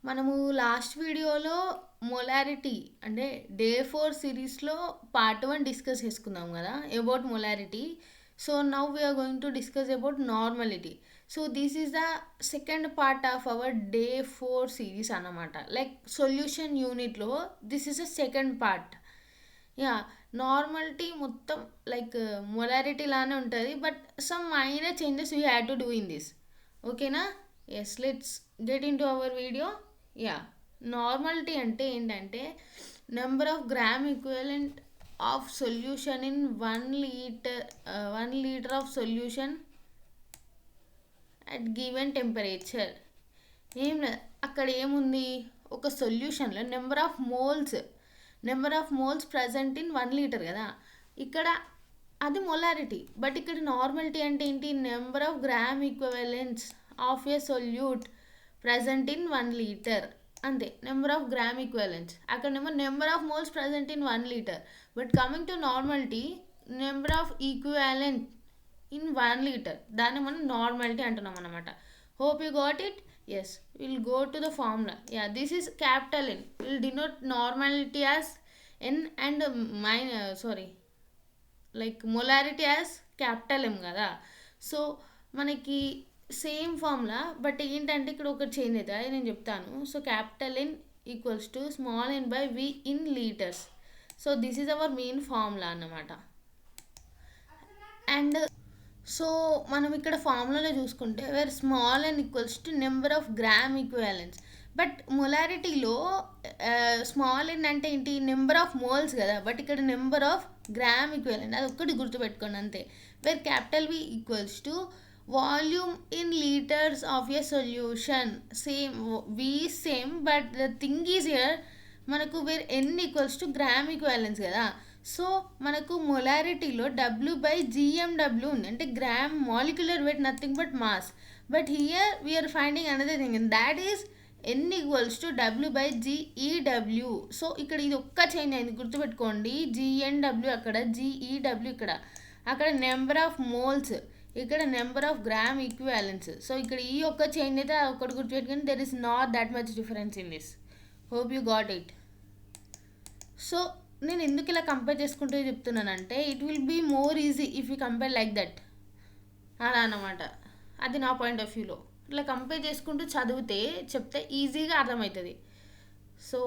మనము లాస్ట్ వీడియోలో మొలారిటీ అంటే డే 4 సిరీస్లో పార్ట్ 1 డిస్కస్ చేసుకున్నాం కదా about molarity. So now we're going to discuss about normality. So this is the second part of our day 4 series అన్నమాట. Like solution యూనిట్లో this is the second part. Yeah, normality మొత్తం like molarity లానే ఉంటుంది, but some minor changes we had to do in this. ఓకేనా? Yes, let's get into our video. Yeah, normality అంటే ఏంటంటే number of gram equivalent of solution in 1 litre of solution at given temperature. ఏం లేదు, అక్కడ ఏముంది, ఒక సొల్యూషన్లో number of moles present in 1 litre కదా. ఇక్కడ అది మొలారిటీ. బట్ ఇక్కడ నార్మాలిటీ అంటే ఏంటి, number of gram equivalents of a solute present in 1 litre. అంతే, నెంబర్ ఆఫ్ గ్రామ్ ఈక్వలెంట్స్. అక్కడనేమో number of moles present in 1 litre. But coming to normality, number of equivalent in 1 litre, దాన్ని మనం normality అంటున్నాం అనమాట. Hope you got it. Yes, will go to the formula. Yeah, this is capital N. Will denote normality as N and like molarity as capital M కదా. So మనకి same formula, but ఏంటంటే ఇక్కడ ఒకటి change అవుతుంది, అది నేను చెప్తాను. So capital N equals to small N by V in litres. So this is our main formula అన్నమాట. అండ్ సో మనం ఇక్కడ ఫార్ములాలో చూసుకుంటే where small N equals to number of gram equivalence. But మొలారిటీలో స్మాల్ ఎన్ అంటే ఏంటి, number of moles కదా. But ఇక్కడ నెంబర్ ఆఫ్ గ్రామ్ ఈక్వాలెంట్, అది ఒక్కటి గుర్తుపెట్టుకోండి అంతే. Where capital V equals to volume in litres of a solution. Same we same, but the thing is here మనకు where N equals to gram equivalence కదా. సో మనకు మొలారిటీలో డబ్ల్యూ బై జిఎండబ్ల్యూ ఉంది, అంటే gram molecular weight, nothing but mass. But here we're finding another thing, and that is N equals to W by GEW. సో ఇక్కడ ఇది ఒక్క చేంజ్ అయింది, గుర్తుపెట్టుకోండి. జిఎన్డబ్ల్యూ అక్కడ, జిఈడబ్ల్యూ ఇక్కడ. అక్కడ నెంబర్ ఆఫ్ మోల్స్, ఇక్కడ number of gram equivalence. So ఇక్కడ ఈ ఒక్క చేంజ్ అయితే ఒక్కటి గుర్తుపెట్టుకొని, there is not that much difference in this. Hope you got it. So నేను ఎందుకు ఇలా కంపేర్ చేసుకుంటూ చెప్తున్నానంటే, it will be more easy if you compare like that, అలా అన్నమాట. అది నా పాయింట్ ఆఫ్ వ్యూలో. ఇట్లా కంపేర్ చేసుకుంటూ చెప్తే ఈజీగా అర్థమవుతుంది. సో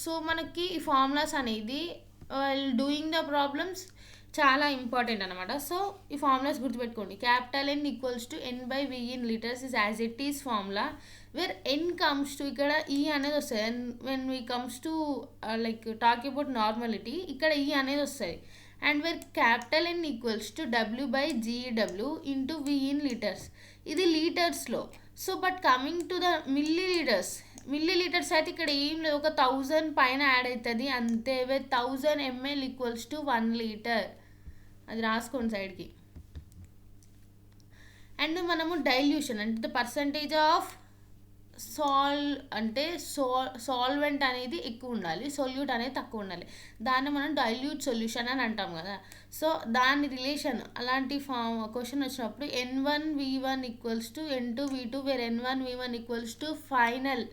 సో మనకి ఈ ఫార్ములాస్ అనేది వైల్ డూయింగ్ ద ప్రాబ్లమ్స్ చాలా ఇంపార్టెంట్ అనమాట. సో ఈ ఫార్ములాస్ గుర్తుపెట్టుకోండి. Capital N equals to N by V in litres is as it is formula. Where N comes to, ఇక్కడ ఈ అనేది వస్తుంది. And when we comes to like talk about normality, ఇక్కడ ఈ అనేది వస్తుంది. And where capital N equals to W by GW into V in litres, ఇది లీటర్స్లో. So but coming to the milli litres అయితే ఇక్కడ ఏం లేదు, ఒక 1000 పైన యాడ్ అవుతుంది అంతే. With 1000 ml equals to 1 litre, అది రాసుకోండి సైడ్కి. అండ్ మనము డైల్యూషన్ అంటే ద పర్సంటేజ్ ఆఫ్ సాల్వెంట్ అనేది ఎక్కువ ఉండాలి, సొల్యూట్ అనేది తక్కువ ఉండాలి. దాన్ని మనం డైల్యూట్ సొల్యూషన్ అని అంటాం కదా. సో దాని రిలేషన్ అలాంటి క్వశ్చన్ వచ్చినప్పుడు N1V1 equals to N2V2, where N1V1 equals to final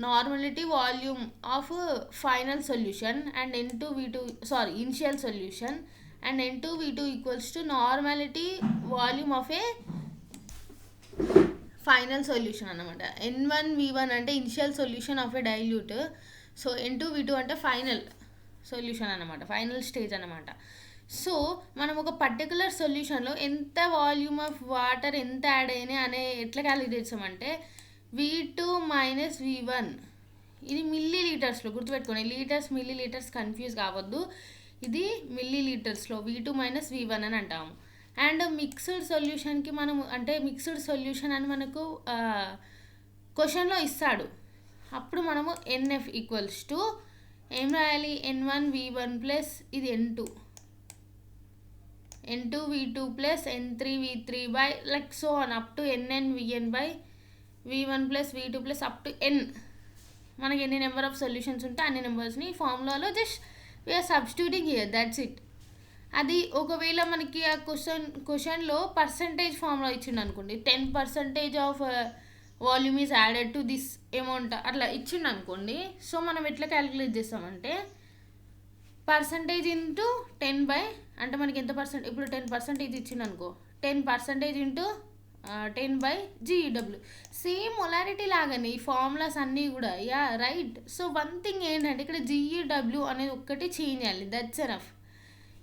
normality volume of final solution, and initial solution, and N2V2 equals to normality volume of a final solution అనమాట. N1V1 అంటే initial solution of a dilute. So N2V2 అంటే final solution అనమాట, final stage అనమాట. So మనం ఒక particular సొల్యూషన్లో ఎంత volume of water ఎంత యాడ్ అయినాయి అనే ఎట్లా క్యాలిక్యులేట్ చేస్తామంటే V2 మైనస్ V1, ఇది మిల్లీ లీటర్స్లో గుర్తుపెట్టుకోండి. మిల్లీ లీటర్స్ కన్ఫ్యూజ్ కావద్దు. ఇది మిల్లీ లీటర్స్లో V2 మైనస్ V1 అని అంటాము. అండ్ మిక్స్డ్ సొల్యూషన్కి మనము అంటే మిక్స్డ్ సొల్యూషన్ అని మనకు క్వశ్చన్లో ఇస్తాడు. అప్పుడు మనము NF ఈక్వల్స్ టు ఏం రాయాలి, N1V1 ప్లస్ ఇది N2V2 plus N3V3 by like so on up to NNVN by V1 plus V2 plus up to N. మనకి ఎన్ని నెంబర్ ఆఫ్ సొల్యూషన్స్ ఉంటే అన్ని నెంబర్స్ని ఫార్ములాలో just we're substituting here, that's it. అది ఒకవేళ మనకి ఆ క్వశ్చన్లో పర్సంటేజ్ ఫార్ములా ఇచ్చిండు అనుకోండి, 10% of volume is added to this amount అట్లా ఇచ్చిండు అనుకోండి. సో మనం ఎట్లా క్యాలిక్యులేట్ చేస్తామంటే పర్సంటేజ్ ఇంటూ 10 అంటే మనకి ఎంత పర్సెంట్, ఇప్పుడు 10% ఇచ్చిండు అనుకో, 10% ఇంటూ 10/GEW. సేమ్ మొలారిటీ లాగానే ఈ ఫార్ములాస్ అన్నీ కూడా. Yeah right. So one thing ఏంటంటే ఇక్కడ GEW అనేది ఒక్కటి చేంజ్ చేయాలి, దట్స్ ఎనఫ్.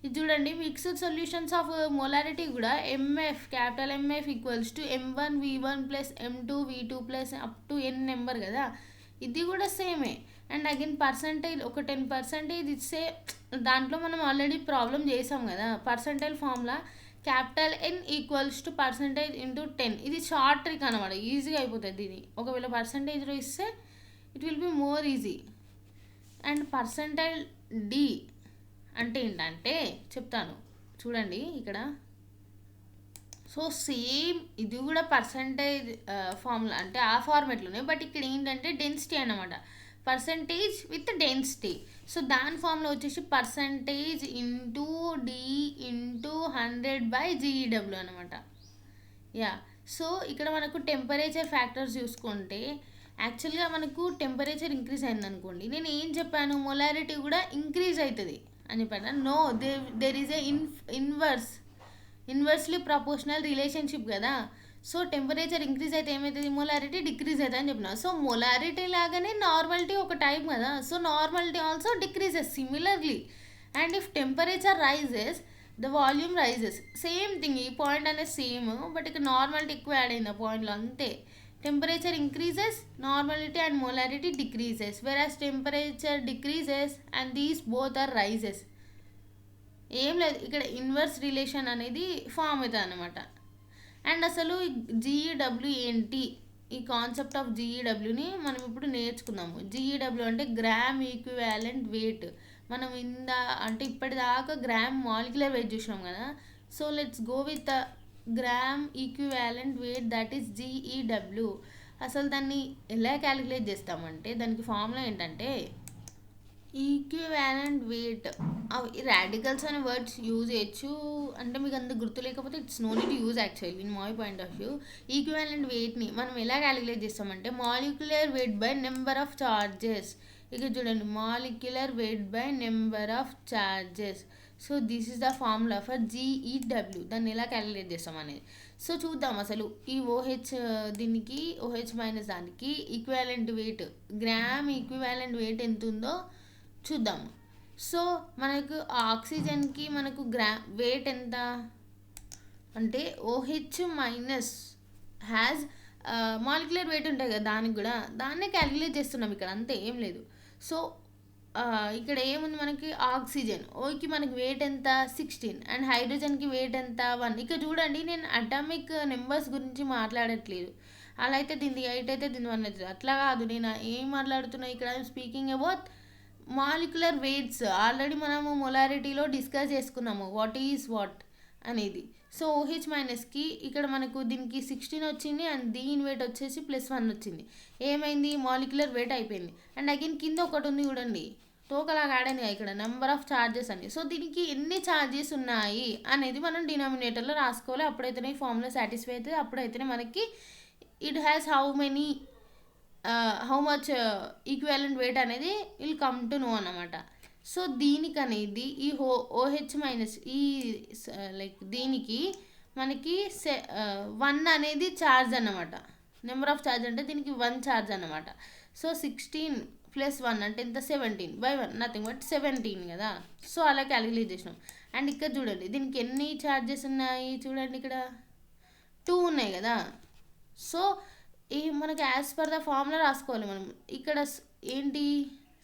ఇది చూడండి, మిక్స్డ్ సొల్యూషన్స్ ఆఫ్ మొలారిటీ కూడా MF capital MF equals to M1V1 plus M2V2 plus up to N number కదా. ఇది కూడా సేమే. అండ్ అగైన్ పర్సంటేజ్ ఒక 10% ఇస్తే దాంట్లో మనం ఆల్రెడీ ప్రాబ్లం చేసాం కదా. Percentile formula capital N equals to percentage into 10. ఇది షార్ట్ ట్రిక్ అనమాట, ఈజీగా అయిపోతుంది ఇది. ఒకవేళ పర్సంటేజ్లో ఇస్తే it will be more easy. And percentile D అంటే ఏంటంటే చెప్తాను చూడండి ఇక్కడ. సో సేమ్ ఇది కూడా పర్సంటేజ్ ఫార్ములా అంటే ఆ ఫార్మేట్లోనే, బట్ ఇక్కడ ఏంటంటే డెన్సిటీ అన్నమాట, పర్సంటేజ్ విత్ డెన్సిటీ. సో దాని ఫార్ములా వచ్చేసి percentage into D into 100/GEW అనమాట. యా. సో ఇక్కడ మనకు టెంపరేచర్ ఫ్యాక్టర్స్ చూసుకుంటే యాక్చువల్గా మనకు టెంపరేచర్ ఇంక్రీజ్ అయింది అనుకోండి, నేను ఏం చెప్పాను, మొలారిటీ కూడా ఇంక్రీజ్ అవుతుంది అని చెప్పాను. No, there is a inversely proportional relationship కదా. సో టెంపరేచర్ ఇంక్రీజ్ అయితే ఏమవుతుంది, మొలారిటీ డిక్రీజ్ అవుతుంది అని చెప్పిన. సో మొలారిటీ లాగానే నార్మాలిటీ ఒక టైప్ కదా. So normality also decreases similarly. And if temperature rises the volume rises. Same thing, ఈ పాయింట్ అనేది సేమ్, బట్ ఇక్కడ నార్మాలిటీ ఎక్కువ యాడ్ అయింది ఆ పాయింట్లో అంతే. Temperature increases, normality and molarity decreases, whereas temperature decreases and these both are rises. ఏం లేదు, ఇక్కడ ఇన్వర్స్ రిలేషన్ అనేది ఫామ్ అవుతుంది అనమాట. అండ్ అసలు GEW ఏంటి, ఈ కాన్సెప్ట్ ఆఫ్ GEWని మనం ఇప్పుడు నేర్చుకుందాము. GEW అంటే గ్రామ్ ఈక్వివాలెంట్ వెయిట్. మనం అంటే ఇప్పటిదాకా గ్రామ్ మాలిక్యులర్ వెయిట్ చూసినాం కదా. So let's go with gram equivalent weight, that is GEW. అసలు దాన్ని ఎలా క్యాలిక్యులేట్ చేస్తామంటే దానికి ఫార్ములా ఏంటంటే ఈక్వివాలెంట్ వెయిట్. అవి రాడికల్స్ అనే వర్డ్స్ యూజ్ చేయొచ్చు, అంటే మీకు అంత గుర్తు లేకపోతే it's no need to use actually in my point of view. Equivalent వెయిట్ని మనం ఎలా క్యాలిక్యులేట్ చేస్తామంటే molecular weight by number of charges. ఇక చూడండి, molecular weight by number of charges. So this is the formula for GEW. దాన్ని ఎలా calculate చేస్తాం అనేది. సో చూద్దాం అసలు ఈ OH దీనికి OH మైనస్ దానికి equivalent wait, gram equivalent wait ఎంత ఉందో చూద్దాము. సో మనకు ఆక్సిజన్కి మనకు వెయిట్ ఎంత అంటే OH minus has molecular weight ఉంటాయి కదా, దానికి కూడా దాన్నే క్యాలిక్యులేట్ చేస్తున్నాం ఇక్కడ, అంతే, ఏం లేదు. సో ఇక్కడ ఏముంది మనకి, ఆక్సిజన్ ఓకి మనకి వెయిట్ ఎంత 16 అండ్ హైడ్రోజన్కి వెయిట్ ఎంత 1. ఇక్కడ చూడండి, నేను అటామిక్ నెంబర్స్ గురించి మాట్లాడట్లేదు. అలా అయితే దీనికి 8 అయితే దీని 1 అవుతుంది, అట్లా కాదు. నేను ఏం మాట్లాడుతున్నా ఇక్కడ, speaking about molecular weights. Already మనము మొలారిటీలో డిస్కస్ చేసుకున్నాము వాట్ ఈజ్ వాట్ అనేది. సో OH మైనస్కి ఇక్కడ మనకు దీనికి 16 వచ్చింది అండ్ దీని వెయిట్ వచ్చేసి +1 వచ్చింది. ఏమైంది, మాలిక్యులర్ వెయిట్ అయిపోయింది. అండ్ అగైన్ కింద ఒకటి ఉంది చూడండి, టోకలాగా ఆడని ఇక్కడ నెంబర్ ఆఫ్ చార్జెస్ అని. సో దీనికి ఎన్ని ఛార్జెస్ ఉన్నాయి అనేది మనం డినామినేటర్లో రాసుకోవాలి. అప్పుడైతేనే ఈ ఫార్ములా సాటిస్ఫై అవుతుంది. అప్పుడైతేనే మనకి it has how much equivalent wait అనేది విల్ కమ్ టు నో అన్నమాట. సో దీనికి అనేది ఈ OH మైనస్ ఈ లైక్ దీనికి మనకి 1 అనేది ఛార్జ్ అన్నమాట. నెంబర్ ఆఫ్ ఛార్జ్ అంటే దీనికి 1 ఛార్జ్ అన్నమాట. సో 16 + 1 అంటే ఎంత, 17/1, నథింగ్ బట్ 17 కదా. సో అలా క్యాలిక్యులేట్ చేసినాం. అండ్ ఇక్కడ చూడండి, దీనికి ఎన్ని ఛార్జెస్ ఉన్నాయి చూడండి, ఇక్కడ 2 ఉన్నాయి కదా. సో ఈ మనకి యాజ్ పర్ ద ఫార్ములా రాసుకోవాలి మనం. ఇక్కడ ఏంటి,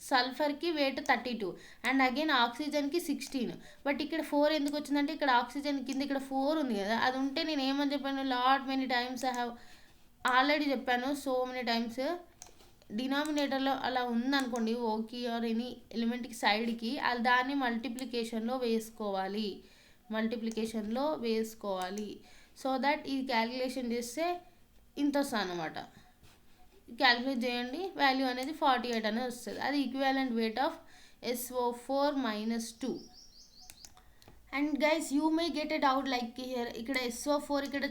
సల్ఫర్కి వెయిట్ 32 అండ్ అగైన్ ఆక్సిజన్కి 16. బట్ ఇక్కడ 4 ఎందుకు వచ్చిందంటే ఇక్కడ ఆక్సిజన్ కింద ఇక్కడ 4 ఉంది కదా, అది ఉంటే నేను ఏమని చెప్పాను, lot many times I have already చెప్పాను, సో మెనీ టైమ్స్. డినామినేటర్లో అలా ఉందనుకోండి, ఓకే ఆర్ ఎనీ ఎలిమెంట్కి సైడ్కి, అది దాన్ని మల్టిప్లికేషన్లో వేసుకోవాలి. సో దట్ ఈ క్యాలిక్యులేషన్ చేస్తే ఇంత వస్తుంది అనమాట. క్యాలిక్యులేట్ చేయండి, వాల్యూ అనేది 48 అనేది వస్తుంది. అది equivalent weight of SO4 - 2. And guys you may get a doubt like here ఇక్కడ SO4 ఇక్కడ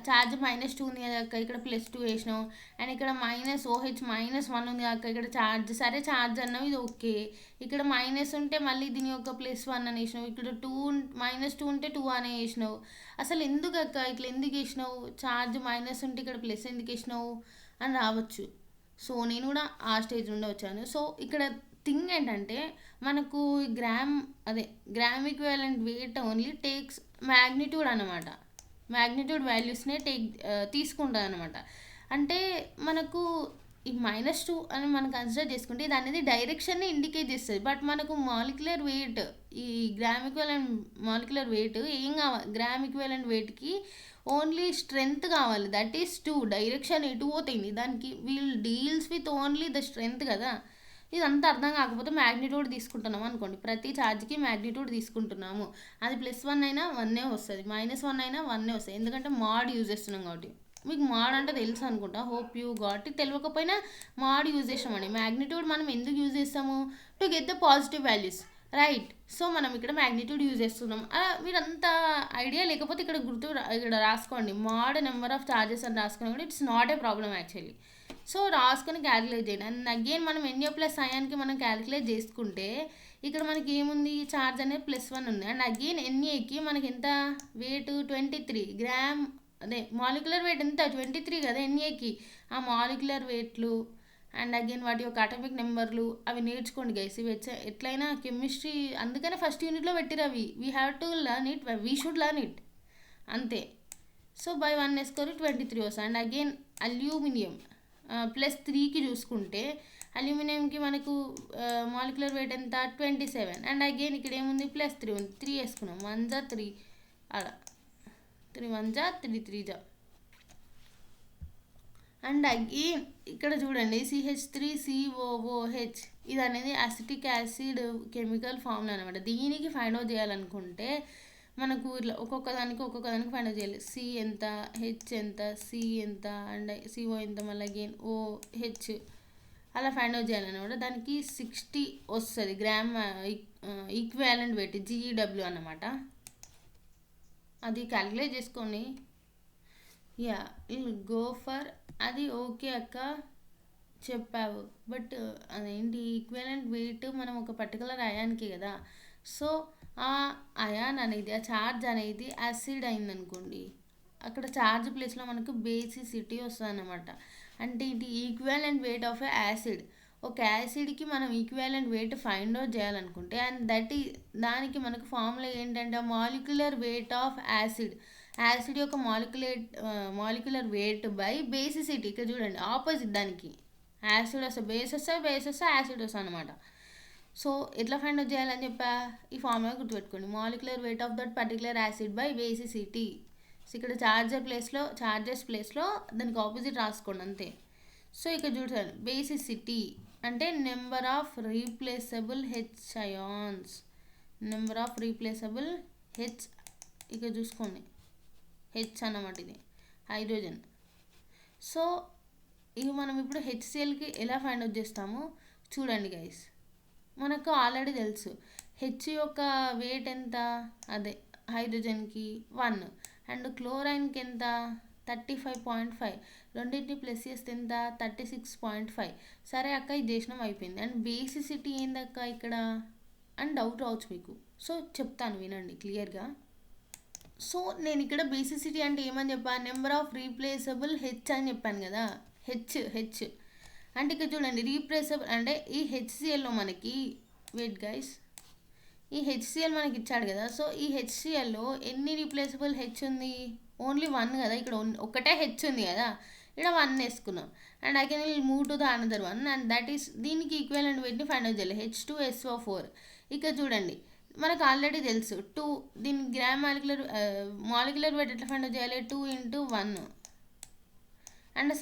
ఛార్జ్ -2 ఉంది కదా అక్క, ఇక్కడ +2 వేసినావు. అండ్ ఇక్కడ -OH -1 ఉంది అక్క, ఇక్కడ ఛార్జ్ సరే ఛార్జ్ అన్నావు, ఇది ఓకే. ఇక్కడ మైనస్ ఉంటే మళ్ళీ దీని యొక్క +1 అని వేసినావు, ఇక్కడ -2 ఉంటే 2 అనే వేసినావు. అసలు ఎందుకు అక్క ఇట్లా ఎందుకు వేసినావు, ఛార్జ్ మైనస్ ఉంటే ఇక్కడ ప్లస్ ఎందుకు వేసినావు అని రావచ్చు. సో నేను కూడా ఆ స్టేజ్ నుండి వచ్చాను. సో ఇక్కడ థింగ్ ఏంటంటే మనకు gram equivalent weight only takes magnitude అనమాట. మ్యాగ్నిట్యూడ్ వాల్యూస్నే తీసుకుంటుంది అనమాట. అంటే మనకు ఈ -2 అని మనం కన్సిడర్ చేసుకుంటే ఇది అనేది డైరెక్షన్ని ఇండికేట్ చేస్తుంది. బట్ మనకు మాలిక్యులర్ వెయిట్, ఈ గ్రామ్ ఈక్వివలెంట్ మాలిక్యులర్ వెయిట్ ఏం కావాలి, గ్రామ్ ఈక్వివలెంట్ వెయిట్కి ఓన్లీ స్ట్రెంగ్త్ కావాలి, దట్ ఈస్ 2. డైరెక్షన్ ఎటు పోతుంది దానికి, we'll deals with only the strength కదా. ఇదంతా అర్థం కాకపోతే మ్యాగ్నిట్యూడ్ తీసుకుంటున్నాము అనుకోండి, ప్రతి ఛార్జ్కి మ్యాగ్నిట్యూడ్ తీసుకుంటున్నాము, అది +1 అయినా 1 వస్తుంది, -1 అయినా 1 వస్తుంది, ఎందుకంటే మాడ్ యూజ్ చేస్తున్నాం కాబట్టి. మీకు మాడ్ అంటే తెలుసు అనుకుంటా, హోప్ యూ గాట్ ఇట్. తెలియకపోయినా మాడ్ యూజ్ చేస్తామండి. మ్యాగ్నిట్యూడ్ మనం ఎందుకు యూజ్ చేస్తాము, to get the positive values, right. So మనం ఇక్కడ మ్యాగ్నిట్యూడ్ యూజ్ చేస్తున్నాం. మీరంతా ఐడియా లేకపోతే ఇక్కడ ఇక్కడ రాసుకోండి, మాడ్ నెంబర్ ఆఫ్ ఛార్జెస్ అని రాసుకున్నా కూడా it's not a problem actually. So రాసుకొని క్యాలిక్యులేట్ చేయండి. అండ్ అగైన్ మనం NA + అయాన్కి మనం క్యాలిక్యులేట్ చేసుకుంటే ఇక్కడ మనకి ఏముంది, ఛార్జ్ అనేది +1 ఉంది. అండ్ అగైన్ NAకి మనకి ఎంత వెయిట్ 23 గ్రామ్, అదే మాలిక్యులర్ వెయిట్ ఎంత 23 కదా NAకి. ఆ మాలిక్యులర్ వెయిట్లు అండ్ అగైన్ వాటి యొక్క అటామిక్ నెంబర్లు అవి నేర్చుకోండి గైస్. ఇవి ఎట్లయినా కెమిస్ట్రీ, అందుకనే ఫస్ట్ యూనిట్లో పెట్టిరు అవి. We have to learn it, we should learn it అంతే. సో బై 1 వేసుకొని 23 వస్తుంది. అండ్ అగైన్ అల్యూమినియం +3కి చూసుకుంటే అల్యూమినియంకి మనకు మాలిక్యులర్ వెయిట్ ఎంత 27. అండ్ అగైన్ ఇక్కడ ఏముంది +3 ఉంది, 3 వేసుకున్నాం, 1 × 3 అలా 3 1 × 3 3 × అండ్ అగైన్ ఇక్కడ చూడండి CH3COOH, ఇది అనేది అసిటిక్ యాసిడ్ కెమికల్ ఫార్ములా అనమాట. దీనికి ఫైండ్ అవుట్ చేయాలనుకుంటే మనకు ఇట్లా ఒక్కొక్క దానికి ఫైండ్ అవుట్ చేయాలి. C ఎంత, H ఎంత, C ఎంత, అండ్ CO ఎంత, మళ్ళీ అగైన్ OH అలా ఫైండ్ అవుట్ చేయాలన్నమాట. దానికి 60 వస్తుంది గ్రామ్ ఈక్వాలెంట్ వెయిట్, GEW అన్నమాట. అది క్యాలిక్యులేట్ చేసుకోండి. యా గో ఫర్ అది. ఓకే అక్క చెప్పావు, బట్ అదేంటి ఈక్వాలెంట్ వెయిట్ మనం ఒక పర్టికులర్ అయాన్కి కదా. సో ఆ అయాన్ అనేది, ఆ ఛార్జ్ అనేది యాసిడ్ అయిందనుకోండి, అక్కడ ఛార్జ్ ప్లేస్లో మనకు బేసిసిటీ వస్తుంది అన్నమాట. అంటే ఇది equivalent weight of A acid. ఒక యాసిడ్కి మనం ఈక్వాలెంట్ వెయిట్ ఫైండ్ అవుట్ చేయాలనుకుంటే, అండ్ దానికి మనకు ఫార్ములా ఏంటంటే molecular weight of acid. Acid యొక్క మాలిక్యులర్ వెయిట్ బై బేసిసిటీ. ఇక్కడ చూడండి ఆపోజిట్, దానికి యాసిడ్ వస్తే బేస్ వస్తే యాసిడ్ వస్తుంది అనమాట. సో ఎట్లా ఫైండ్ అవుట్ చేయాలని చెప్పా, ఈ ఫార్ములా గుర్తుపెట్టుకోండి, molecular weight of that particular acid by basicity. So ఇక్కడ ఛార్జెస్ ప్లేస్లో దానికి ఆపోజిట్ రాసుకోండి అంతే. సో ఇక్కడ చూడండి బేసిసిటీ అంటే number of replaceable H ions, number of replaceable H, ఇక్కడ చూసుకోండి H అన్నమాట, ఇది హైడ్రోజన్. సో ఇవి మనం ఇప్పుడు HClకి ఎలా ఫైండ్ అవుట్ చేస్తామో చూడండి గైస్. మనకు ఆల్రెడీ తెలుసు H యొక్క వెయిట్ ఎంత, అదే హైడ్రోజన్కి 1, అండ్ క్లోరైన్కి ఎంత 35.5, రెండింటిని ప్లస్ చేస్తే ఎంత 36.5. సరే అక్క ఇది చేసినాం అయిపోయింది. అండ్ బేసిసిటీ ఏందక్క ఇక్కడ అని డౌట్ రావచ్చు మీకు. సో చెప్తాను వినండి క్లియర్గా. సో నేను ఇక్కడ బేసిసిటీ అంటే ఏమని చెప్పాను, నెంబర్ ఆఫ్ రీప్లేసబుల్ H అని చెప్పాను కదా. హెచ్ అంటే ఇక్కడ చూడండి రీప్లేసబుల్ అంటే ఈ HClలో మనకి, వెయిట్ గైస్, ఈ HCl మనకి ఇచ్చాడు కదా. సో ఈ HClలో ఎన్ని రీప్లేసబుల్ H ఉంది, ఓన్లీ 1 కదా. ఇక్కడ ఒకటే H ఉంది కదా, ఇక్కడ 1 వేసుకున్నాం. And I can move to the another 1, and that is దీనికి ఈక్వలెంట్ వెయిట్ని ఫైండ్ అవుట్ చేయాలి, H2SO4. ఇక్కడ చూడండి మనకు ఆల్రెడీ తెలుసు 2, దీని గ్రామ్ మాలిక్యులర్ వెయిట్ ఎట్లా ఫైండ్ అవుట్ చేయాలి, 2 × 1. అండ్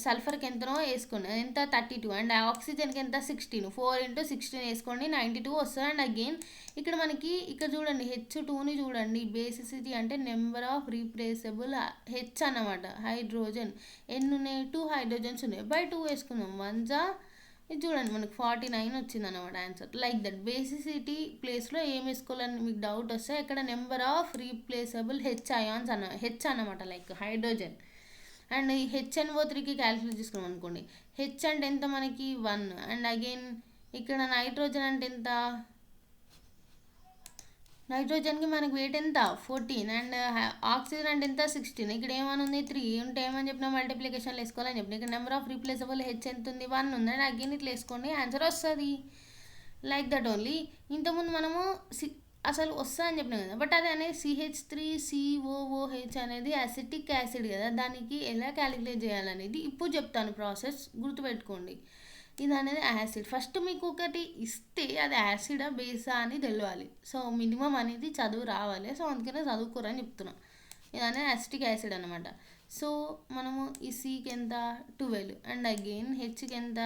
సల్ఫర్కి ఎంతనో వేసుకోండి, ఎంత 32. అండ్ ఆక్సిజన్కి ఎంత 16, 4 × 16 వేసుకోండి, 92 వస్తుంది. అండ్ అగైన్ ఇక్కడ మనకి ఇక్కడ చూడండి H2ని చూడండి, బేసిసిటీ అంటే నెంబర్ ఆఫ్ రీప్లేసబుల్ H అన్నమాట. హైడ్రోజన్ ఎన్ని ఉన్నాయి, 2 హైడ్రోజన్స్ ఉన్నాయి, బై 2 వేసుకుందాం, 1 × ఇది చూడండి మనకు 49 వచ్చింది అనమాట ఆన్సర్. లైక్ దట్ బేసిసిటీ ప్లేస్లో ఏం వేసుకోవాలని మీకు డౌట్ వస్తే ఇక్కడ number of replaceable ions H అన్నమాట, లైక్ హైడ్రోజన్. అండ్ ఈ HNO3కి క్యాలిక్యులేట్ చేసుకున్నాం అనుకోండి, హెచ్ అంటే ఎంత మనకి 1. అండ్ అగైన్ ఇక్కడ నైట్రోజన్ అంటే ఎంత, నైట్రోజన్కి మనకి వెయిట్ ఎంత 14. అండ్ ఆక్సిజన్ అంటే ఎంత 16. ఇక్కడ ఏమని ఉంది 3 ఉంటే ఏమని చెప్పినా మల్టిప్లికేషన్లో వేసుకోవాలని చెప్పిన. ఇక్కడ నెంబర్ ఆఫ్ రీప్లేసబుల్ హెచ్ ఎంత ఉంది 1 ఉంది. అండ్ అగైన్ ఇట్లా వేసుకోండి ఆన్సర్ వస్తుంది. Like that only. ఇంతకుముందు మనము అసలు వస్తా అని చెప్పినాం కదా, బట్ అది అనేది CH3COOH అనేది అసిటిక్ యాసిడ్ కదా, దానికి ఎలా క్యాలిక్యులేట్ చేయాలనేది ఇప్పుడు చెప్తాను ప్రాసెస్, గుర్తుపెట్టుకోండి. ఇది అనేది యాసిడ్. ఫస్ట్ మీకు ఒకటి ఇస్తే అది యాసిడా బేసా అని తెలియాలి. సో మినిమం అనేది చదువు రావాలి. సో అందుకనే చదువుకోరని చెప్తున్నా. ఇది అనేది యాసిటిక్ యాసిడ్ అనమాట. సో మనము ఈ సికి ఎంత 12. అండ్ అగైన్ హెచ్కి ఎంత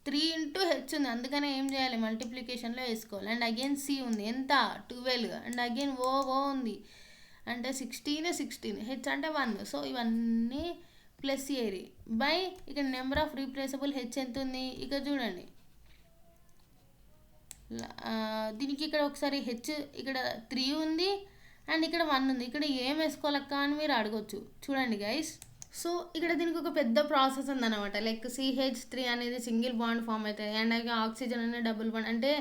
3 ఇంటూ హెచ్ ఉంది, అందుకనే ఏం చేయాలి మల్టిప్లికేషన్లో వేసుకోవాలి. అండ్ అగైన్ సి ఉంది ఎంత 12. అండ్ అగైన్ ఓ ఉంది అంటే 16 హెచ్ అంటే 1. సో ఇవన్నీ ప్లస్ ఏరి బై ఇక్కడ నెంబర్ ఆఫ్ రీప్లేసబుల్ హెచ్ ఎంత ఉంది ఇక్కడ చూడండి. దీనికి ఇక్కడ ఒకసారి హెచ్ ఇక్కడ 3 ఉంది అండ్ ఇక్కడ 1 ఉంది. ఇక్కడ ఏం వేసుకోవాలక్క అని మీరు అడగొచ్చు. చూడండి గైస్, సో ఇక్కడ దీనికి ఒక పెద్ద ప్రాసెస్ ఉందన్నమాట. లైక్ CH3 అనేది సింగిల్ బాండ్ ఫామ్ అవుతుంది. అండ్ అలాగే ఆక్సిజన్ అనేది డబుల్ బాండ్, అంటే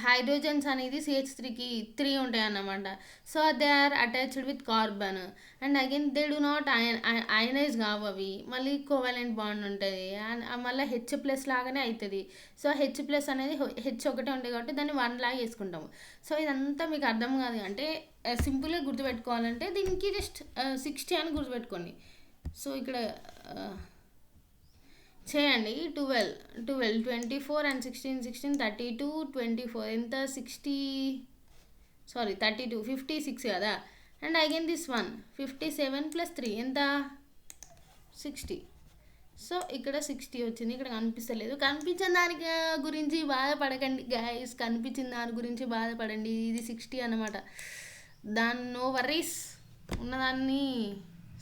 హైడ్రోజన్స్ అనేది CH3కి 3 ఉంటాయి అన్నమాట. So they are attached with carbon. And again they do not ionize కావు అవి, మళ్ళీ కోవాలెంట్ బాండ్ ఉంటుంది. అండ్ మళ్ళీ H+ లాగానే అవుతుంది. సో H+ అనేది హెచ్ ఒకటే ఉంటుంది కాబట్టి దాన్ని 1 లాగా వేసుకుంటాము. సో ఇదంతా మీకు అర్థం కాదు అంటే సింపుల్గా గుర్తుపెట్టుకోవాలంటే దీనికి జస్ట్ 60 అని గుర్తుపెట్టుకోండి. సో ఇక్కడ చేయండి 12 24 అండ్ 16 32 24 ఎంత 32 56 కదా. అండ్ అగైన్ దిస్ 1 57 + 3 ఎంత 60. సో ఇక్కడ 60 వచ్చింది. ఇక్కడ కనిపిస్తలేదు, కనిపించిన దానికి గురించి బాధపడకండి గైస్, కనిపించిన దాని గురించి బాధపడండి. ఇది 60 అనమాట. దాని నో వర్రీస్, ఉన్నదాన్ని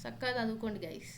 చక్కగా చదువుకోండి గైస్.